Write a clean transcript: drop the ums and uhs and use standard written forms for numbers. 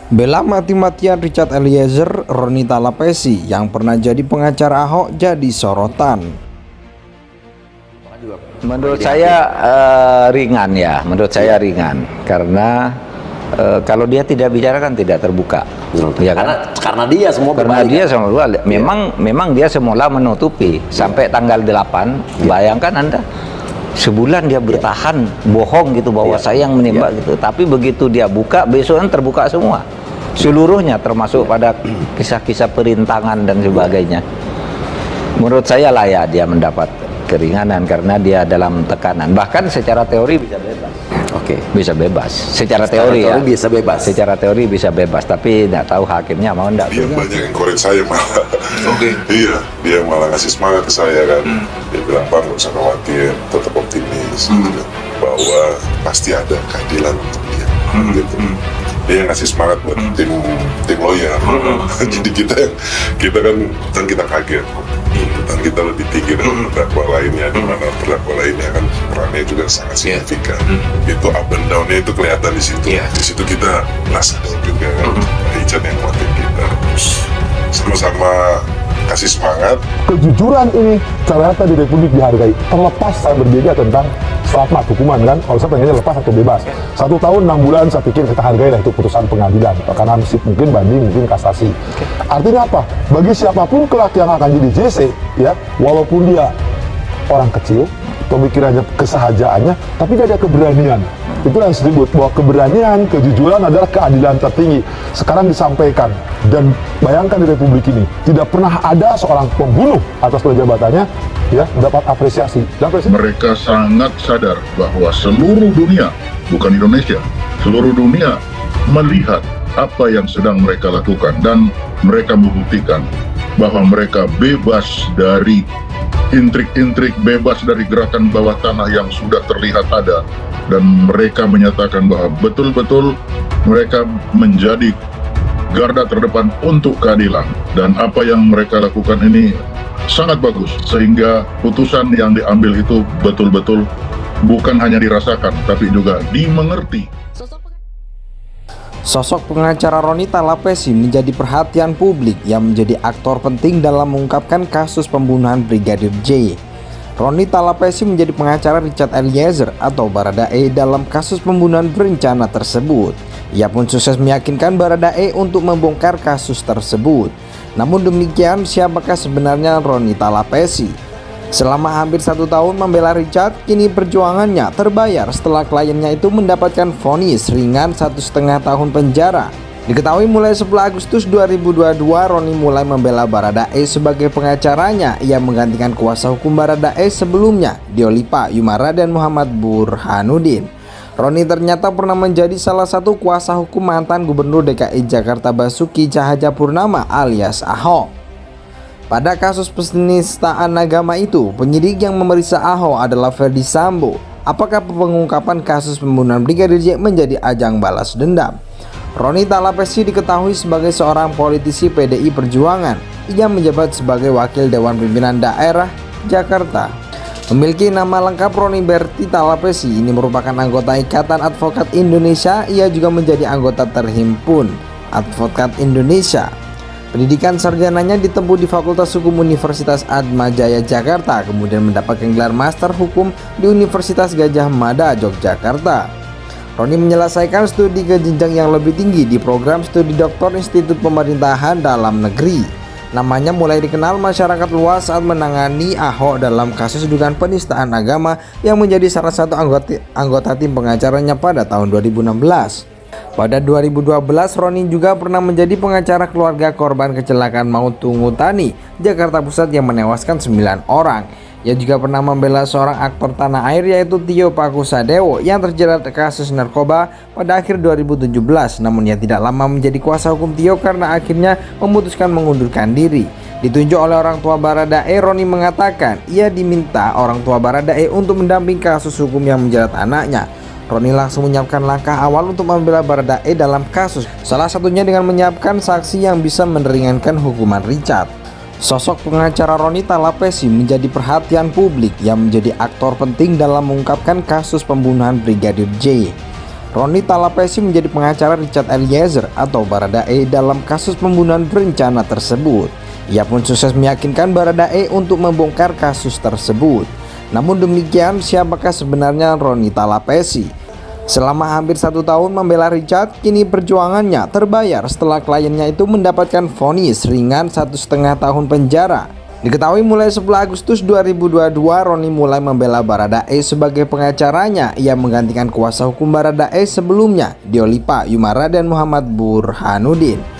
Bela mati-matian Richard Eliezer, Roni Talapesi yang pernah jadi pengacara Ahok jadi sorotan. Menurut saya ringan ya, menurut saya ringan karena kalau dia tidak bicara kan tidak terbuka. Ya kan? Karena dia semua memang dia semula menutupi sampai tanggal 8. Bayangkan Anda, sebulan dia bertahan bohong gitu bahwa saya yang menembak gitu, tapi begitu dia buka besok kan terbuka semua seluruhnya, termasuk pada kisah-kisah perintangan dan sebagainya. Menurut saya layak dia mendapat keringanan karena dia dalam tekanan, bahkan secara teori bisa bebas. Bisa bebas secara teori ya, bisa bebas. Secara teori bisa bebas, tapi tidak tahu hakimnya mau enggak. Dia banyak yang korek saya malah. Iya, dia malah ngasih semangat ke saya kan. Dia bilang, "Bang, gak usah khawatir, tetap optimis gitu, bahwa pasti ada keadilan untuk dia." Gitu. Dia ngasih semangat buat tim lawyer. Jadi kita kan kita kaget. Dan kita lebih tinggi dari terdakwa lainnya, di mana terdakwa lainnya kan perannya juga sangat signifikan. Itu up and down-nya itu kelihatan di situ. Di situ kita rasa juga kan, Richard yang nguatin kita. Sama-sama kasih semangat. Kejujuran ini ternyata di Republik dihargai. Terlepas saya berbeda tentang selamat hukuman kan, kalau saya pengennya lepas atau bebas. 1 tahun 6 bulan saya pikir kita hargai lah itu putusan pengadilan, karena mungkin banding, mungkin kasasi. Artinya apa? Bagi siapapun kelak yang akan jadi JC ya, walaupun dia orang kecil, pemikirannya, kesahajaannya, tapi dia ada keberanian. Itulah yang disebut bahwa keberanian, kejujuran adalah keadilan tertinggi. Sekarang disampaikan, dan bayangkan di Republik ini tidak pernah ada seorang pembunuh atas jabatannya ya mendapat apresiasi. Mereka sangat sadar bahwa seluruh dunia, bukan Indonesia, seluruh dunia melihat apa yang sedang mereka lakukan, dan mereka membuktikan bahwa mereka bebas dari intrik-intrik, bebas dari gerakan bawah tanah yang sudah terlihat ada, dan mereka menyatakan bahwa betul-betul mereka menjadi garda terdepan untuk keadilan, dan apa yang mereka lakukan ini sangat bagus, sehingga putusan yang diambil itu betul-betul bukan hanya dirasakan tapi juga dimengerti. Sosok pengacara Roni Talapesi menjadi perhatian publik yang menjadi aktor penting dalam mengungkapkan kasus pembunuhan Brigadir J. Roni Talapesi menjadi pengacara Richard Eliezer atau Baradae dalam kasus pembunuhan berencana tersebut. Ia pun sukses meyakinkan Baradae untuk membongkar kasus tersebut. Namun demikian, siapakah sebenarnya Roni Talapesi? Selama hampir 1 tahun membela Richard, kini perjuangannya terbayar setelah kliennya itu mendapatkan vonis ringan 1,5 tahun penjara. Diketahui mulai 10 Agustus 2022, Roni mulai membela Baradae sebagai pengacaranya. Ia menggantikan kuasa hukum Baradae sebelumnya, Diolipa Yumara dan Muhammad Burhanuddin. Roni ternyata pernah menjadi salah satu kuasa hukum mantan Gubernur DKI Jakarta Basuki Cahayapurnama alias Ahok. Pada kasus penistaan agama itu, penyidik yang memeriksa Ahok adalah Ferdi Sambo. Apakah pengungkapan kasus pembunuhan Brigadir J menjadi ajang balas dendam? Roni Talapesi diketahui sebagai seorang politisi PDI Perjuangan. Ia menjabat sebagai Wakil Dewan Pimpinan Daerah Jakarta. Memiliki nama lengkap Roni Berti Talapesi, ini merupakan anggota Ikatan Advokat Indonesia. Ia juga menjadi anggota Terhimpun Advokat Indonesia. Pendidikan sarjananya ditempuh di Fakultas Hukum Universitas Atmajaya Jakarta, kemudian mendapatkan gelar Master Hukum di Universitas Gadjah Mada Yogyakarta. Roni menyelesaikan studi ke jenjang yang lebih tinggi di program studi doktor Institut Pemerintahan Dalam Negeri. Namanya mulai dikenal masyarakat luas saat menangani Ahok dalam kasus dugaan penistaan agama yang menjadi salah satu anggota tim pengacaranya pada tahun 2016. Pada 2012, Roni juga pernah menjadi pengacara keluarga korban kecelakaan maut Tungutani, Jakarta Pusat yang menewaskan 9 orang. Ia juga pernah membela seorang aktor tanah air yaitu Tio Pakusadewo yang terjerat kasus narkoba pada akhir 2017. Namun ia tidak lama menjadi kuasa hukum Tio karena akhirnya memutuskan mengundurkan diri. Ditunjuk oleh orang tua Baradae, Roni mengatakan ia diminta orang tua Baradae untuk mendampingi kasus hukum yang menjerat anaknya. Roni langsung menyiapkan langkah awal untuk membela Baradae dalam kasus, salah satunya dengan menyiapkan saksi yang bisa meringankan hukuman Richard. Sosok pengacara Roni Talapesi menjadi perhatian publik yang menjadi aktor penting dalam mengungkapkan kasus pembunuhan Brigadir J. Roni Talapesi menjadi pengacara Richard Eliezer atau Baradae dalam kasus pembunuhan berencana tersebut. Ia pun sukses meyakinkan Baradae untuk membongkar kasus tersebut. Namun demikian, siapakah sebenarnya Roni Talapesi? Selama hampir 1 tahun membela Richard, kini perjuangannya terbayar setelah kliennya itu mendapatkan vonis ringan 1,5 tahun penjara. Diketahui mulai 10 Agustus 2022, Roni mulai membela Baradae sebagai pengacaranya. Ia menggantikan kuasa hukum Baradae sebelumnya, Diolipa Yumara dan Muhammad Burhanuddin.